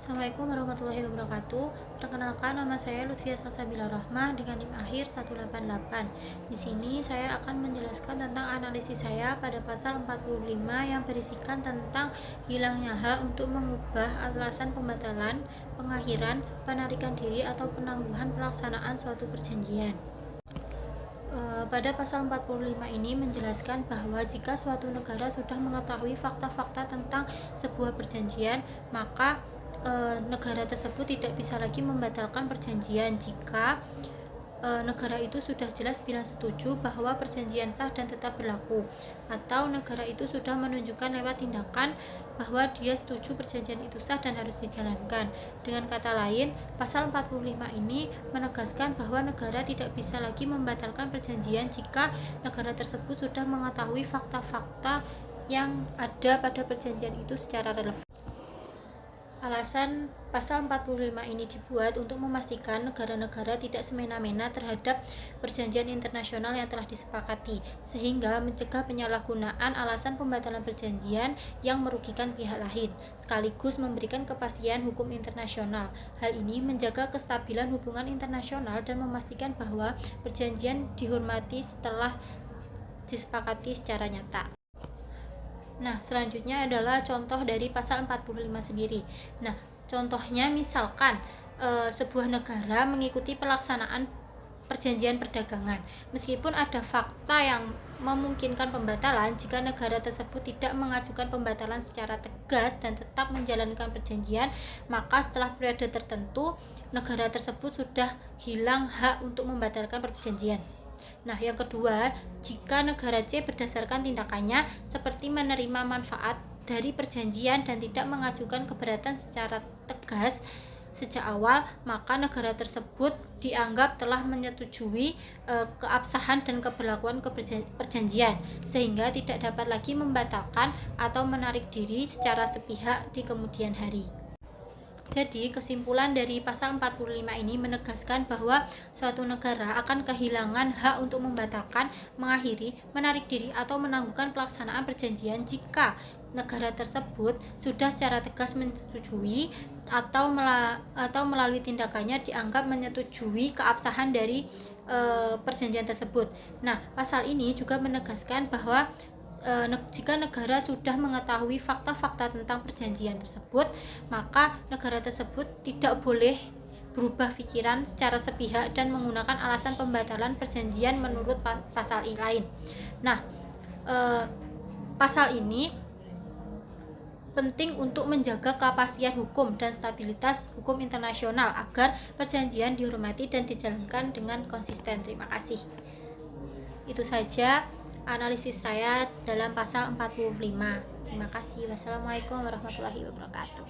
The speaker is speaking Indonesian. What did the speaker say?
Assalamualaikum warahmatullahi wabarakatuh. Perkenalkan, nama saya Lutfia Salsabila Rahma dengan NIM akhir 188. Di sini saya akan menjelaskan tentang analisis saya pada pasal 45 yang berisikan tentang hilangnya hak untuk mengubah alasan pembatalan, pengakhiran, penarikan diri atau penangguhan pelaksanaan suatu perjanjian. Pada pasal 45 ini menjelaskan bahwa jika suatu negara sudah mengetahui fakta-fakta tentang sebuah perjanjian, maka negara tersebut tidak bisa lagi membatalkan perjanjian jika negara itu sudah jelas bilang setuju bahwa perjanjian sah dan tetap berlaku, atau negara itu sudah menunjukkan lewat tindakan bahwa dia setuju perjanjian itu sah dan harus dijalankan. Dengan kata lain, pasal 45 ini menegaskan bahwa negara tidak bisa lagi membatalkan perjanjian jika negara tersebut sudah mengetahui fakta-fakta yang ada pada perjanjian itu secara relevan. Alasan pasal 45 ini dibuat untuk memastikan negara-negara tidak semena-mena terhadap perjanjian internasional yang telah disepakati, sehingga mencegah penyalahgunaan alasan pembatalan perjanjian yang merugikan pihak lain, sekaligus memberikan kepastian hukum internasional. Hal ini menjaga kestabilan hubungan internasional dan memastikan bahwa perjanjian dihormati setelah disepakati secara nyata. Nah, selanjutnya adalah contoh dari pasal 45 sendiri. Nah, contohnya misalkan sebuah negara mengikuti pelaksanaan perjanjian perdagangan. Meskipun ada fakta yang memungkinkan pembatalan, jika negara tersebut tidak mengajukan pembatalan secara tegas dan tetap menjalankan perjanjian, maka setelah periode tertentu, negara tersebut sudah hilang hak untuk membatalkan perjanjian. Nah, yang kedua, jika negara C berdasarkan tindakannya seperti menerima manfaat dari perjanjian dan tidak mengajukan keberatan secara tegas sejak awal, maka negara tersebut dianggap telah menyetujui keabsahan dan keberlakuan perjanjian, sehingga tidak dapat lagi membatalkan atau menarik diri secara sepihak di kemudian hari. Jadi, kesimpulan dari pasal 45 ini menegaskan bahwa suatu negara akan kehilangan hak untuk membatalkan, mengakhiri, menarik diri, atau menangguhkan pelaksanaan perjanjian jika negara tersebut sudah secara tegas menyetujui atau melalui tindakannya dianggap menyetujui keabsahan dari perjanjian tersebut. Nah, pasal ini juga menegaskan bahwa jika negara sudah mengetahui fakta-fakta tentang perjanjian tersebut, maka negara tersebut tidak boleh berubah pikiran secara sepihak dan menggunakan alasan pembatalan perjanjian menurut pasal lain. Nah, pasal ini penting untuk menjaga kepastian hukum dan stabilitas hukum internasional agar perjanjian dihormati dan dijalankan dengan konsisten. Terima kasih. Itu saja analisis saya dalam pasal 45. Terima kasih. Wassalamualaikum warahmatullahi wabarakatuh.